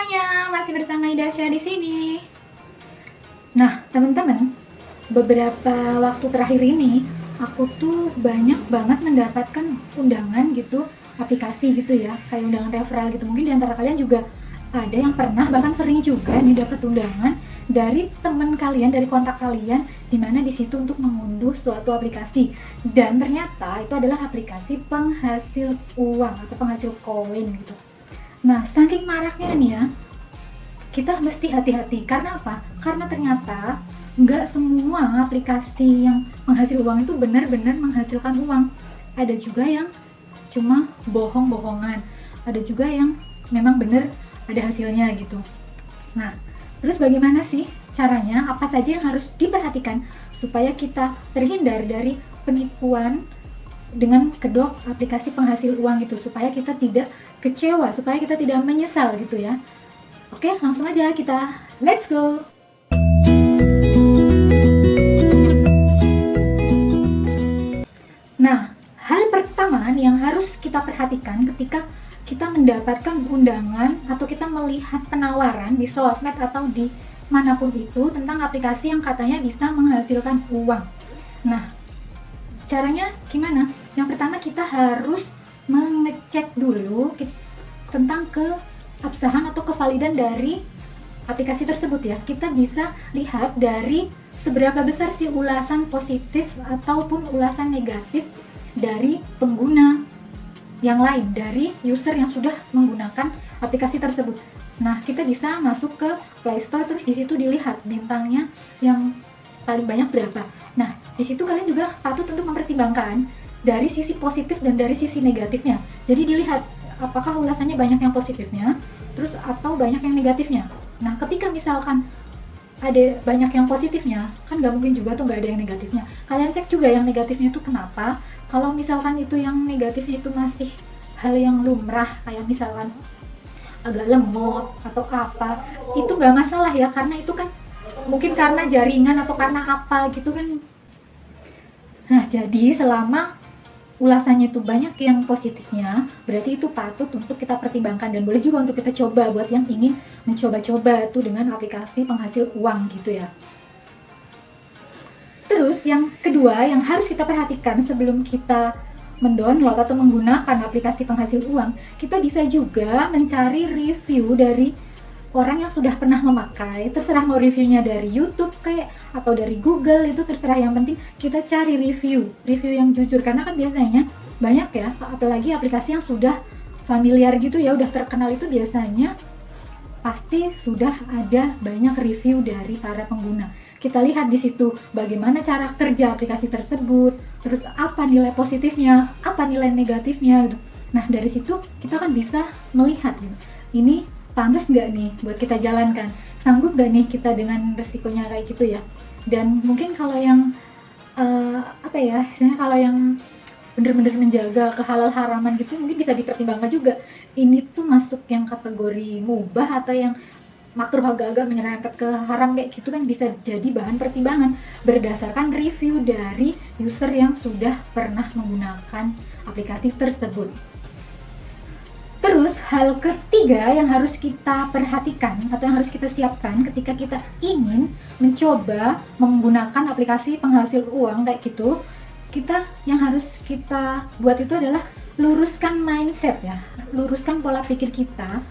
semuanya, masih bersama Idasya di sini. Nah, teman-teman, beberapa waktu terakhir ini aku tuh banyak banget mendapatkan undangan gitu, aplikasi gitu ya, kayak undangan referral gitu. Mungkin di antara kalian juga ada yang pernah, bahkan sering juga nih dapat undangan dari teman kalian, dari kontak kalian, dimana di situ untuk mengunduh suatu aplikasi. Dan ternyata itu adalah aplikasi penghasil uang atau penghasil koin gitu. Nah, saking maraknya nih ya, kita mesti hati-hati. Karena apa? Karena ternyata nggak semua aplikasi yang menghasil uang itu benar-benar menghasilkan uang. Ada juga yang cuma bohong-bohongan. Ada juga yang memang benar ada hasilnya gitu. Nah, terus bagaimana sih caranya? Apa saja yang harus diperhatikan supaya kita terhindar dari penipuan dengan kedok aplikasi penghasil uang gitu, supaya kita tidak kecewa, supaya kita tidak menyesal gitu ya. Oke, langsung aja kita let's go. Nah, hal pertama yang harus kita perhatikan ketika kita mendapatkan undangan atau kita melihat penawaran di sosmed atau di manapun itu tentang aplikasi yang katanya bisa menghasilkan uang. Nah, caranya gimana? Yang pertama kita harus mengecek dulu tentang keabsahan atau kevalidan dari aplikasi tersebut ya. Kita bisa lihat dari seberapa besar sih ulasan positif ataupun ulasan negatif dari pengguna yang lain, dari user yang sudah menggunakan aplikasi tersebut. Nah, kita bisa masuk ke Play Store, terus di situ dilihat bintangnya yang paling banyak berapa. Nah, di situ kalian juga patut untuk mempertimbangkan dari sisi positif dan dari sisi negatifnya. Jadi dilihat apakah ulasannya banyak yang positifnya, terus atau banyak yang negatifnya. Nah, ketika misalkan ada banyak yang positifnya, kan nggak mungkin juga tuh nggak ada yang negatifnya. Kalian cek juga yang negatifnya itu kenapa. Kalau misalkan itu yang negatifnya itu masih hal yang lumrah, kayak misalkan agak lemot atau apa, itu nggak masalah ya, karena itu kan mungkin karena jaringan atau karena apa gitu kan. Nah, jadi selama ulasannya itu banyak yang positifnya, berarti itu patut untuk kita pertimbangkan dan boleh juga untuk kita coba buat yang ingin mencoba-coba tuh dengan aplikasi penghasil uang gitu ya. Terus yang kedua yang harus kita perhatikan sebelum kita mendownload atau menggunakan aplikasi penghasil uang, kita bisa juga mencari review dari orang yang sudah pernah memakai. Terserah mau reviewnya dari YouTube kayak atau dari Google, itu terserah, yang penting kita cari review yang jujur, karena kan biasanya banyak ya, apalagi aplikasi yang sudah familiar gitu ya, udah terkenal, itu biasanya pasti sudah ada banyak review dari para pengguna. Kita lihat di situ bagaimana cara kerja aplikasi tersebut, terus apa nilai positifnya, apa nilai negatifnya gitu. Nah, dari situ kita kan bisa melihat gitu, ini pantas nggak nih buat kita jalankan, sanggup nggak nih kita dengan resikonya kayak gitu ya. Dan mungkin kalau yang misalnya kalau yang bener-bener menjaga kehalal haraman gitu, mungkin bisa dipertimbangkan juga, ini tuh masuk yang kategori mubah atau yang makruh agak-agak menyerempet ke haram kayak gitu, kan bisa jadi bahan pertimbangan berdasarkan review dari user yang sudah pernah menggunakan aplikasi tersebut. Terus hal ketiga yang harus kita perhatikan atau yang harus kita siapkan ketika kita ingin mencoba menggunakan aplikasi penghasil uang kayak gitu, yang harus kita buat itu adalah luruskan mindset ya, luruskan pola pikir kita.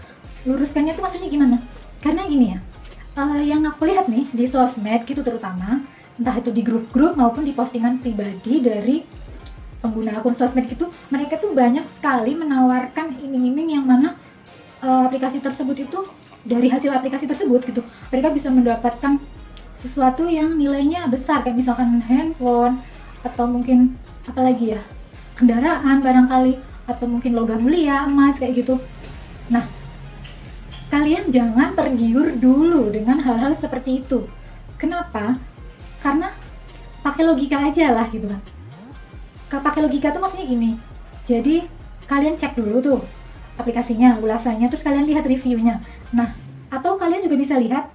Luruskannya itu maksudnya gimana? Karena gini ya, yang aku lihat nih di sosmed gitu terutama, entah itu di grup-grup maupun di postingan pribadi dari pengguna akun sosmed gitu, mereka tuh banyak sekali menawarkan iming-iming yang mana aplikasi tersebut itu, dari hasil aplikasi tersebut gitu, mereka bisa mendapatkan sesuatu yang nilainya besar, kayak misalkan handphone atau mungkin apalagi ya, kendaraan barangkali, atau mungkin logam mulia, emas kayak gitu. Nah, kalian jangan tergiur dulu dengan hal-hal seperti itu. Kenapa? Karena pakai logika aja lah gitu kan. Pakai logika tuh maksudnya gini, jadi kalian cek dulu tuh aplikasinya, ulasannya, terus kalian lihat reviewnya. Nah, atau kalian juga bisa lihat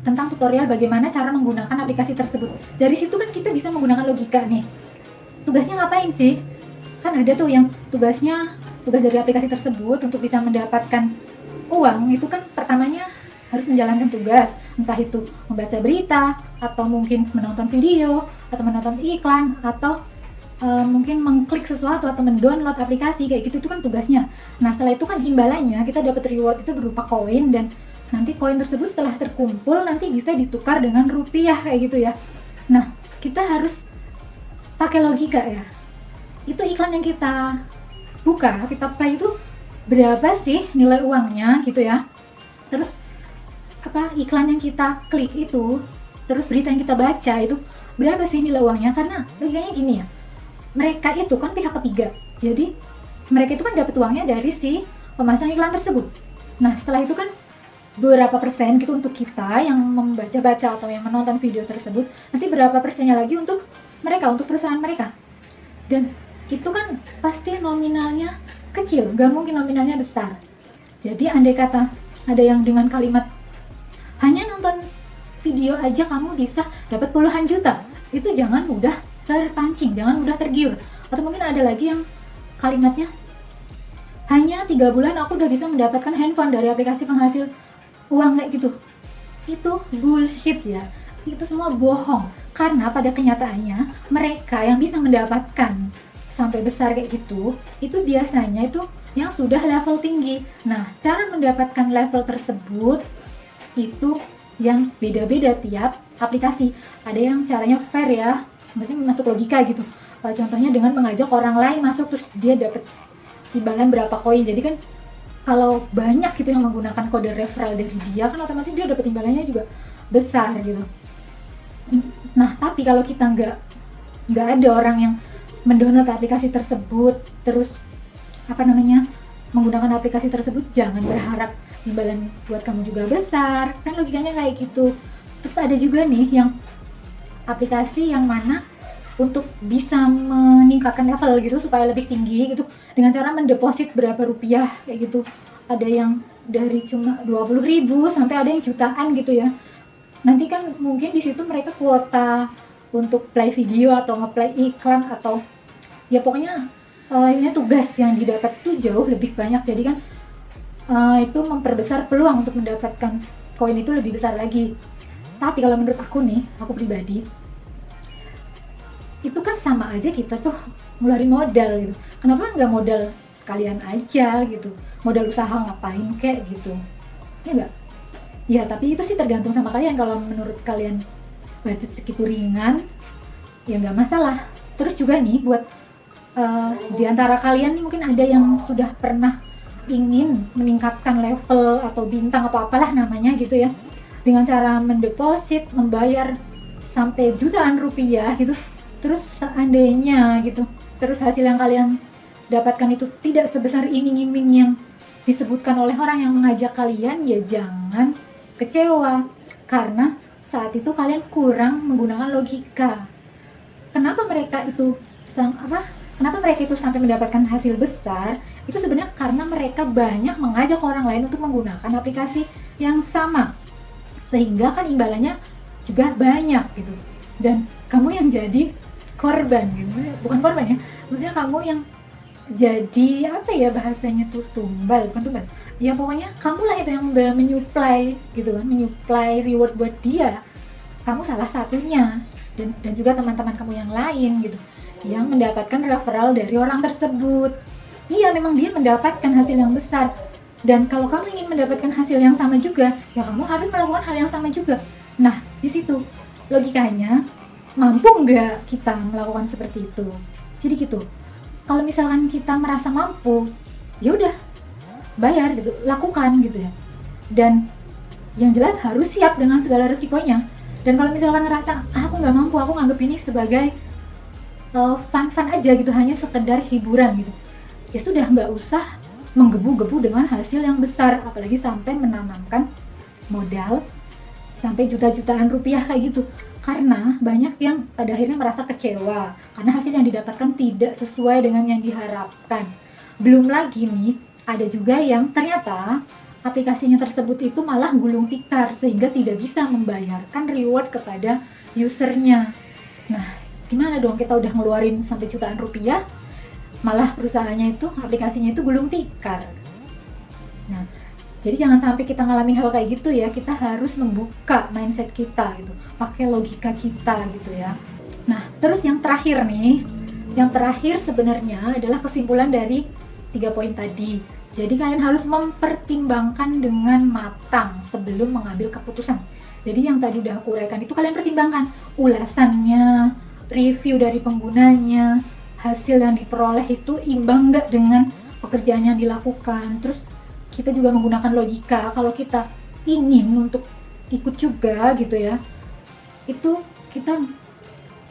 tentang tutorial bagaimana cara menggunakan aplikasi tersebut. Dari situ kan kita bisa menggunakan logika nih, tugasnya ngapain sih? Kan ada tuh yang tugas dari aplikasi tersebut untuk bisa mendapatkan uang itu kan pertamanya harus menjalankan tugas, entah itu membaca berita, atau mungkin menonton video, atau menonton iklan, atau mungkin mengklik sesuatu atau mendownload aplikasi kayak gitu, itu kan tugasnya. Nah setelah itu kan imbalannya kita dapat reward itu berupa koin, dan nanti koin tersebut setelah terkumpul nanti bisa ditukar dengan rupiah kayak gitu ya. Nah kita harus pakai logika ya, itu iklan yang kita buka, kita play itu berapa sih nilai uangnya gitu ya. Terus iklan yang kita klik itu, terus berita yang kita baca itu berapa sih nilai uangnya. Karena logikanya gini ya, mereka itu kan pihak ketiga, jadi mereka itu kan dapat uangnya dari si pemasang iklan tersebut. Nah setelah itu kan berapa persen gitu untuk kita yang membaca-baca atau yang menonton video tersebut, nanti berapa persennya lagi untuk mereka, untuk perusahaan mereka. Dan itu kan pasti nominalnya kecil, gak mungkin nominalnya besar. Jadi andai kata ada yang dengan kalimat hanya nonton video aja kamu bisa dapat puluhan juta, itu jangan mudah terpancing, jangan mudah tergiur. Atau mungkin ada lagi yang kalimatnya hanya 3 bulan aku udah bisa mendapatkan handphone dari aplikasi penghasil uang kayak gitu. Itu bullshit ya, itu semua bohong. Karena pada kenyataannya mereka yang bisa mendapatkan sampai besar kayak gitu, itu biasanya itu yang sudah level tinggi. Nah cara mendapatkan level tersebut itu yang beda-beda tiap aplikasi. Ada yang caranya fair ya, maksudnya masuk logika gitu. Contohnya dengan mengajak orang lain masuk, terus dia dapat imbalan berapa koin. Jadi kan kalau banyak gitu yang menggunakan kode referral dari dia, kan otomatis dia dapat imbalannya juga besar gitu. Nah tapi kalau kita nggak ada orang yang mendownload aplikasi tersebut, terus menggunakan aplikasi tersebut, jangan berharap imbalan buat kamu juga besar, kan logikanya kayak gitu. Terus ada juga nih yang aplikasi yang mana untuk bisa meningkatkan level gitu supaya lebih tinggi gitu dengan cara mendeposit berapa rupiah kayak gitu. Ada yang dari cuma 20.000 sampai ada yang jutaan gitu ya. Nanti kan mungkin di situ mereka kuota untuk play video atau ngeplay iklan, atau ya pokoknya ini tugas yang didapat tuh jauh lebih banyak. Jadi kan itu memperbesar peluang untuk mendapatkan koin itu lebih besar lagi. Tapi kalau menurut aku nih, aku pribadi, itu kan sama aja kita tuh ngeluarin modal gitu. Kenapa nggak modal sekalian aja gitu, modal usaha ngapain kayak gitu, ya nggak? Ya tapi itu sih tergantung sama kalian. Kalau menurut kalian budget segitu ringan, ya nggak masalah. Terus juga nih buat di antara kalian nih mungkin ada yang sudah pernah ingin meningkatkan level atau bintang atau apalah namanya gitu ya, dengan cara mendeposit, membayar sampai jutaan rupiah gitu. Terus seandainya gitu, terus hasil yang kalian dapatkan itu tidak sebesar iming-iming yang disebutkan oleh orang yang mengajak kalian, ya jangan kecewa, karena saat itu kalian kurang menggunakan logika. Kenapa mereka itu sampai mendapatkan hasil besar? Itu sebenarnya karena mereka banyak mengajak orang lain untuk menggunakan aplikasi yang sama, sehingga kan imbalannya juga banyak gitu. Dan kamu yang jadi korban gitu, bukan korban ya, maksudnya kamu yang jadi bahasanya tuh tumbal, bukan tumbal ya, pokoknya kamulah itu yang menyuplai gitu kan, menyuplai reward buat dia. Kamu salah satunya, dan juga teman-teman kamu yang lain gitu yang mendapatkan referral dari orang tersebut. Iya memang dia mendapatkan hasil yang besar, dan kalau kamu ingin mendapatkan hasil yang sama juga, ya kamu harus melakukan hal yang sama juga. Nah di situ logikanya, mampu nggak kita melakukan seperti itu. Jadi gitu, kalau misalkan kita merasa mampu, ya udah bayar gitu, lakukan gitu ya. Dan yang jelas harus siap dengan segala resikonya. Dan kalau misalkan ngerasa aku nggak mampu, aku nganggap ini sebagai fun aja gitu, hanya sekedar hiburan gitu, ya sudah, nggak usah menggebu-gebu dengan hasil yang besar, apalagi sampai menanamkan modal sampai juta-jutaan rupiah kayak gitu. Karena banyak yang pada akhirnya merasa kecewa karena hasil yang didapatkan tidak sesuai dengan yang diharapkan. Belum lagi nih, ada juga yang ternyata aplikasinya tersebut itu malah gulung tikar sehingga tidak bisa membayarkan reward kepada usernya. Nah, gimana dong, kita udah ngeluarin sampai jutaan rupiah, malah perusahaannya itu, aplikasinya itu gulung tikar. Nah, Jadi jangan sampai kita ngalamin hal kayak gitu ya, kita harus membuka mindset kita gitu, pakai logika kita gitu ya. Nah, terus yang terakhir nih, yang terakhir sebenarnya adalah kesimpulan dari 3 poin tadi. Jadi kalian harus mempertimbangkan dengan matang sebelum mengambil keputusan. Jadi yang tadi udah aku uraikan itu kalian pertimbangkan ulasannya, review dari penggunanya, hasil yang diperoleh itu imbang nggak dengan pekerjaan yang dilakukan. Terus kita juga menggunakan logika, kalau kita ingin untuk ikut juga gitu ya, itu kita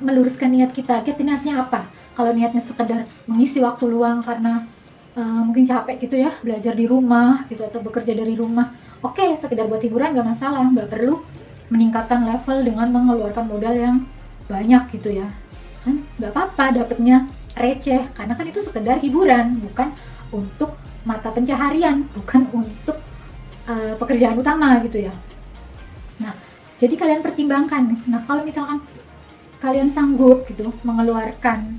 meluruskan niat kita niatnya apa. Kalau niatnya sekedar mengisi waktu luang karena mungkin capek gitu ya, belajar di rumah gitu atau bekerja dari rumah, oke, sekedar buat hiburan nggak masalah, nggak perlu meningkatkan level dengan mengeluarkan modal yang banyak gitu ya, kan nggak apa-apa dapetnya receh, karena kan itu sekedar hiburan, bukan untuk mata pencaharian, bukan untuk pekerjaan utama gitu ya. Nah, jadi kalian pertimbangkan. Nah, kalau misalkan kalian sanggup gitu mengeluarkan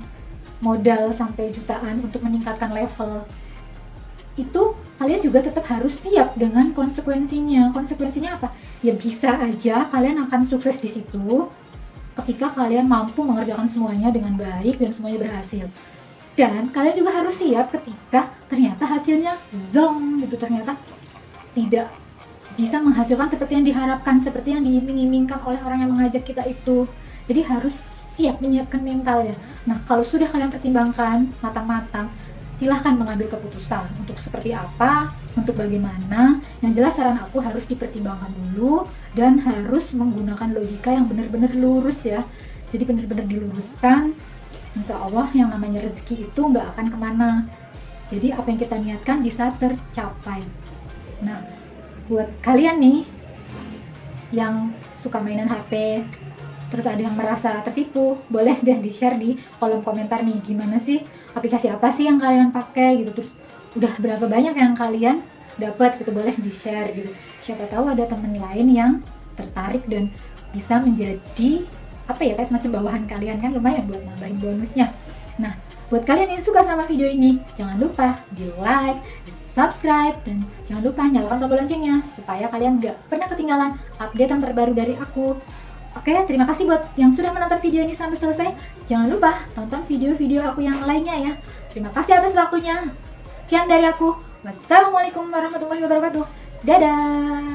modal sampai jutaan untuk meningkatkan level, itu kalian juga tetap harus siap dengan konsekuensinya. Konsekuensinya apa? Ya bisa aja kalian akan sukses di situ ketika kalian mampu mengerjakan semuanya dengan baik dan semuanya berhasil. Dan kalian juga harus siap ketika ternyata hasilnya zong gitu, ternyata tidak bisa menghasilkan seperti yang diharapkan, seperti yang diiming-imingkan oleh orang yang mengajak kita itu. Jadi harus siap menyiapkan mentalnya. Nah, kalau sudah kalian pertimbangkan matang-matang, silahkan mengambil keputusan untuk seperti apa, untuk bagaimana. Yang jelas saran aku harus dipertimbangkan dulu dan harus menggunakan logika yang benar-benar lurus ya. Jadi benar-benar diluruskan. Insya Allah yang namanya rezeki itu nggak akan kemana. Jadi apa yang kita niatkan bisa tercapai. Nah, buat kalian nih yang suka mainan HP, terus ada yang merasa tertipu, boleh deh di-share di kolom komentar nih, gimana sih, aplikasi apa sih yang kalian pakai gitu, terus udah berapa banyak yang kalian dapat gitu, boleh di-share gitu. Siapa tahu ada teman lain yang tertarik dan bisa menjadi apa ya, kayak semacam bawahan kalian, kan lumayan buat nambahin bonusnya. Nah, buat kalian yang suka sama video ini, jangan lupa di like, di subscribe, dan jangan lupa nyalakan tombol loncengnya supaya kalian gak pernah ketinggalan update yang terbaru dari aku. Oke, terima kasih buat yang sudah menonton video ini sampai selesai. Jangan lupa tonton video-video aku yang lainnya ya. Terima kasih atas waktunya. Sekian dari aku. Wassalamualaikum warahmatullahi wabarakatuh. Dadah.